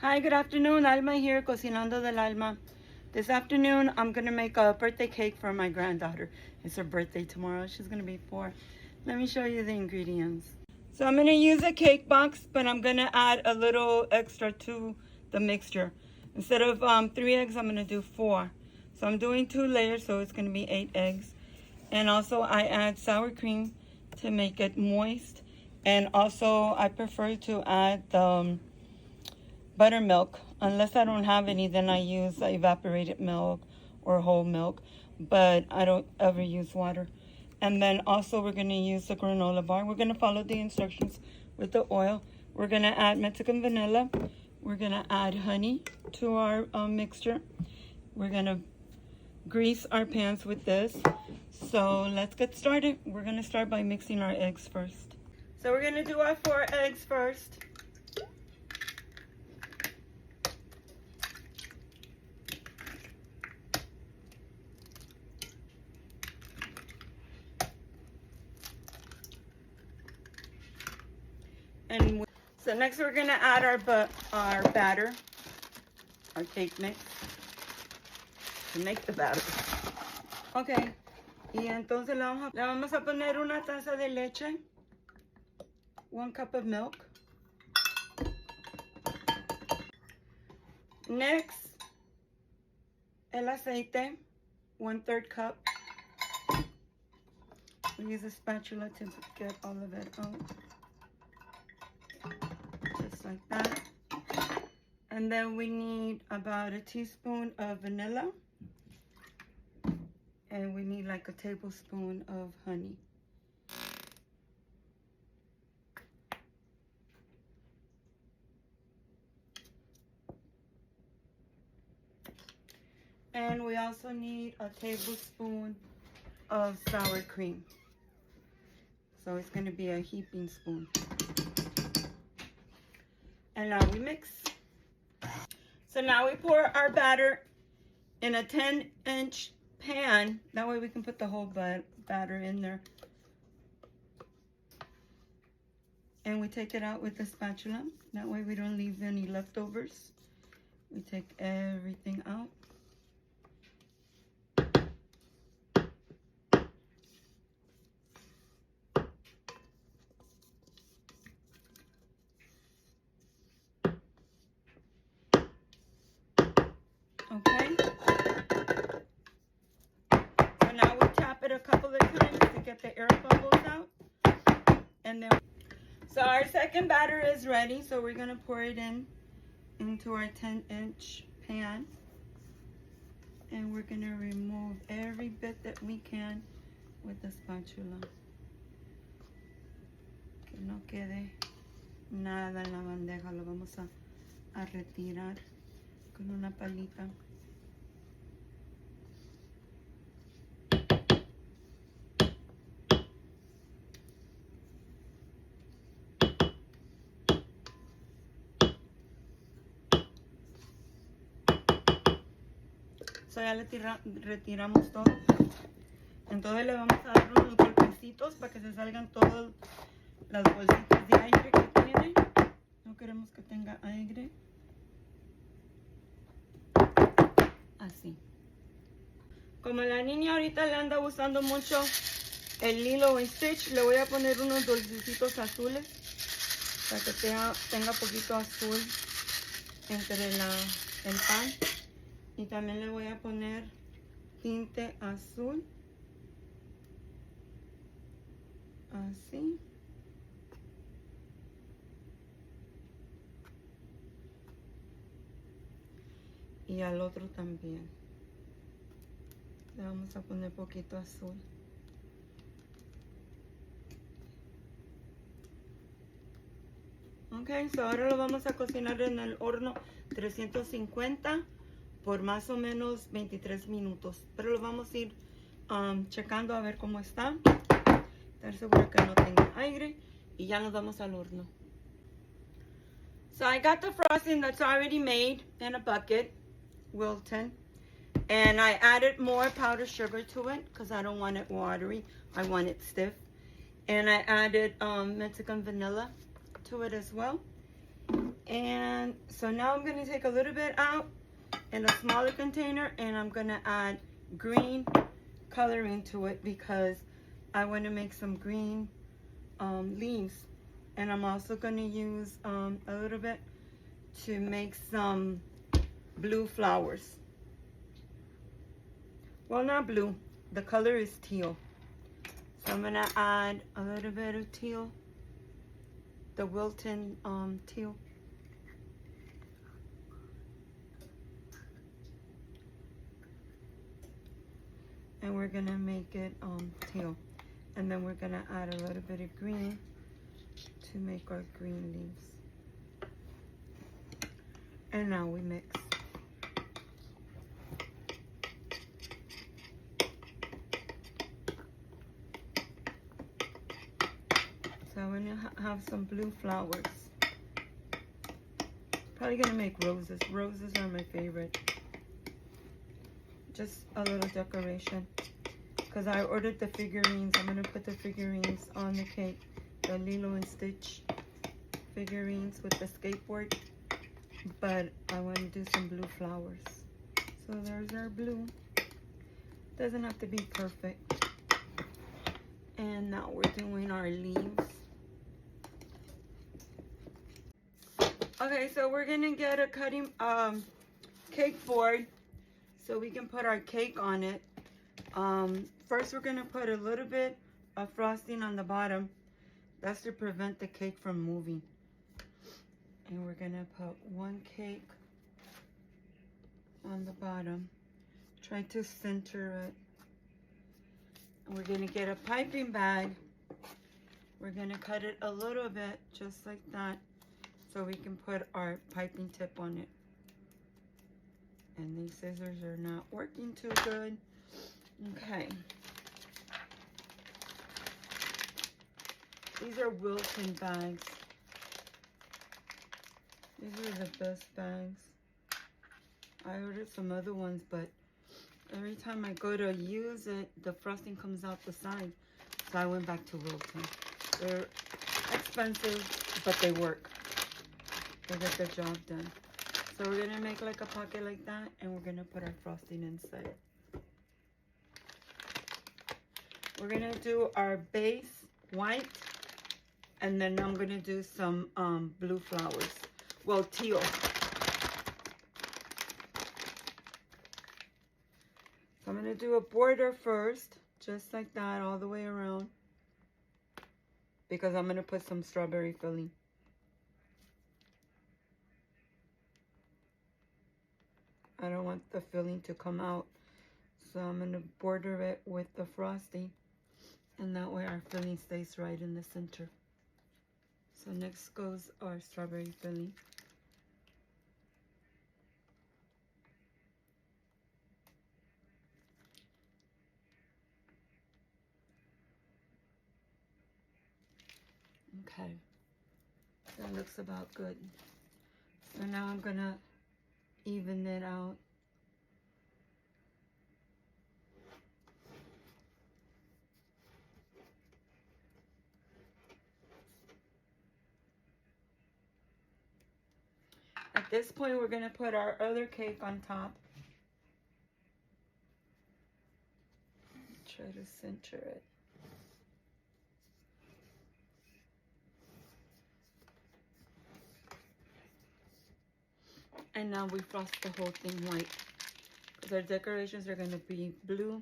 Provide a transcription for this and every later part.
Hi, good afternoon. Alma here, Cocinando del Alma. This afternoon, I'm going to make a birthday cake for my granddaughter. It's her birthday tomorrow. She's going to be 4. Let me show you the ingredients. So I'm going to use a cake box, but I'm going to add a little extra to the mixture. Instead of 3 eggs, I'm going to do 4. So I'm doing 2 layers, so it's going to be 8 eggs. And also I add sour cream to make it moist. And also I prefer to add buttermilk. Unless I don't have any, then I use evaporated milk or whole milk, but I don't ever use water. And then also we're going to use the granola bar. We're going to follow the instructions with the oil. We're going to add Mexican vanilla. We're going to add honey to our mixture. We're going to grease our pans with this. So let's get started. We're going to start by mixing our eggs first. So we're going to do our 4 eggs first. And so next we're gonna add our batter, our cake mix, to make the batter. Okay, y entonces le vamos a poner una taza de leche, 1 cup of milk. Next, el aceite, 1/3 cup. We use a spatula to get all of it out. Just like that. And then we need about a teaspoon of vanilla. And we need like a tablespoon of honey. And we also need a tablespoon of sour cream. So it's going to be a heaping spoon. And now we mix. So now we pour our batter in a 10-inch pan. That way we can put the whole batter in there. And we take it out with the spatula. That way we don't leave any leftovers. We take everything out. Okay. So now we tap it a couple of times to get the air bubbles out. And then, so our second batter is ready. So we're gonna pour it into our 10-inch pan. And we're gonna remove every bit that we can with the spatula. Que no quede nada en la bandeja. Lo vamos a retirar con una palita. So ya retiramos todo. Entonces le vamos a dar unos golpecitos para que se salgan todas las bolsitas de aire que tiene. No queremos que tenga aire. Así. Como la niña ahorita le anda gustando mucho el Lilo y Stitch, le voy a poner unos dulcecitos azules para que tenga poquito azul entre el pan. Y también le voy a poner tinte azul. Así. Y al otro también. Le vamos a poner poquito azul. Ok, so ahora lo vamos a cocinar en el horno 350 por más o menos 23 minutos. Pero lo vamos a ir checando a ver cómo está. Estar seguro que no tenga aire. Y ya nos vamos al horno. So I got the frosting that's already made in a bucket, Wilton. And I added more powdered sugar to it because I don't want it watery. I want it stiff. And I added Mexican vanilla to it as well. And so now I'm going to take a little bit out in a smaller container, and I'm going to add green coloring to it because I want to make some green leaves. And I'm also going to use a little bit to make some blue flowers. Well, not blue. The color is teal. So I'm going to add a little bit of teal. The Wilton teal. And we're going to make it teal. And then we're going to add a little bit of green to make our green leaves. And now we mix. So I'm going to have some blue flowers. Probably going to make roses. Roses are my favorite. Just a little decoration. Because I ordered the figurines. I'm going to put the figurines on the cake. The Lilo and Stitch figurines with the skateboard. But I want to do some blue flowers. So there's our blue. Doesn't have to be perfect. And now we're doing our leaves. Okay, so we're going to get a cutting cake board so we can put our cake on it. First, we're going to put a little bit of frosting on the bottom. That's to prevent the cake from moving. And we're going to put one cake on the bottom. Try to center it. And we're going to get a piping bag. We're going to cut it a little bit, just like that, so we can put our piping tip on it. And these scissors are not working too good. Okay. These are Wilton bags. These are the best bags. I ordered some other ones, but every time I go to use it, the frosting comes out the side. So I went back to Wilton. They're expensive, but they work. They get the job done. So we're going to make like a pocket like that, and we're going to put our frosting inside. We're going to do our base white, and then I'm going to do some blue flowers. Well, teal. So I'm going to do a border first, just like that, all the way around, because I'm going to put some strawberry filling. I don't want the filling to come out, so I'm going to border it with the frosting, and that way our filling stays right in the center. So next goes our strawberry filling. Okay, that looks about good. So now I'm going to even it out. At this point, we're going to put our other cake on top. Try to center it. And now we frost the whole thing white. The decorations are going to be blue.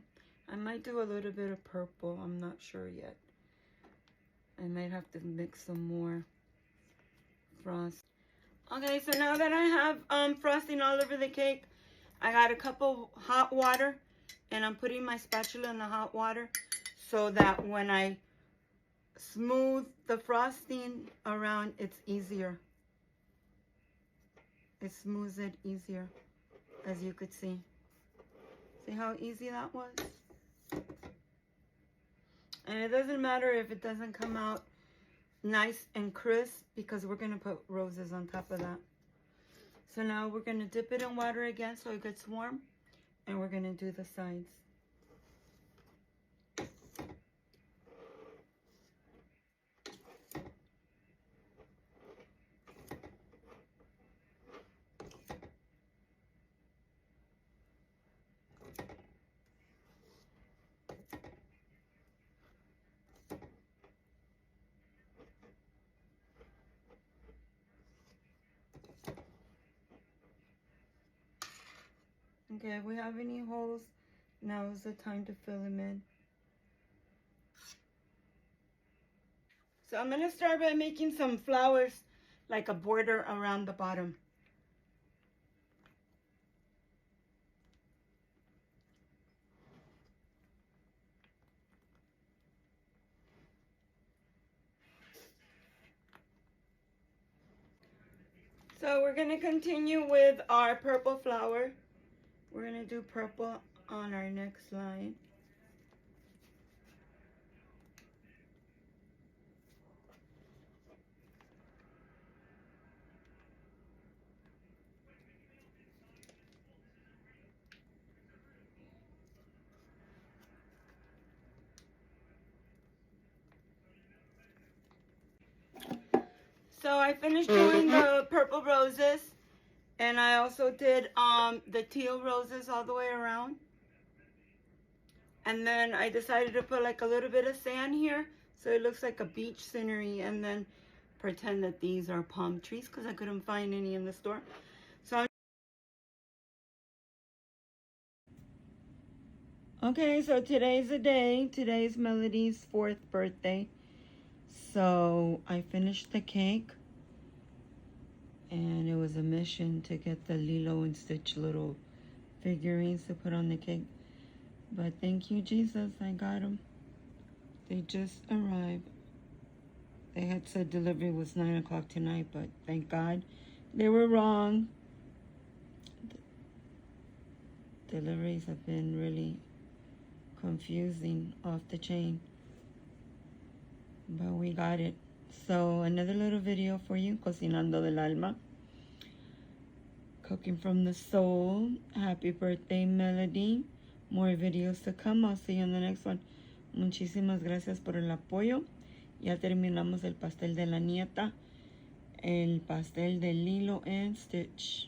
I might do a little bit of purple. I'm not sure yet. I might have to mix some more frost. Okay, so now that I have frosting all over the cake, I got a cup of hot water, and I'm putting my spatula in the hot water so that when I smooth the frosting around, it's easier. It smooths it easier, as you could see. See how easy that was? And it doesn't matter if it doesn't come out nice and crisp, because we're going to put roses on top of that. So now we're going to dip it in water again so it gets warm, and we're going to do the sides. Okay, if we have any holes, now is the time to fill them in. So I'm gonna start by making some flowers, like a border around the bottom. So we're gonna continue with our purple flower. We're gonna do purple on our next line. So I finished doing the purple roses, and I also did the teal roses all the way around. And then I decided to put like a little bit of sand here so it looks like a beach scenery, and then pretend that these are palm trees because I couldn't find any in the store. So okay, so today's the day. Today's Melody's 4th birthday. So I finished the cake, and it was a mission to get the Lilo and Stitch little figurines to put on the cake. But thank you, Jesus, I got them. They just arrived. They had said delivery was 9 o'clock tonight, but thank God they were wrong. Deliveries have been really confusing, off the chain. But we got it. So another little video for you, Cocinando del Alma. Cooking from the soul. Happy birthday, Melody. More videos to come. I'll see you in the next one. Muchísimas gracias por el apoyo. Ya terminamos el pastel de la nieta, el pastel de Lilo and Stitch.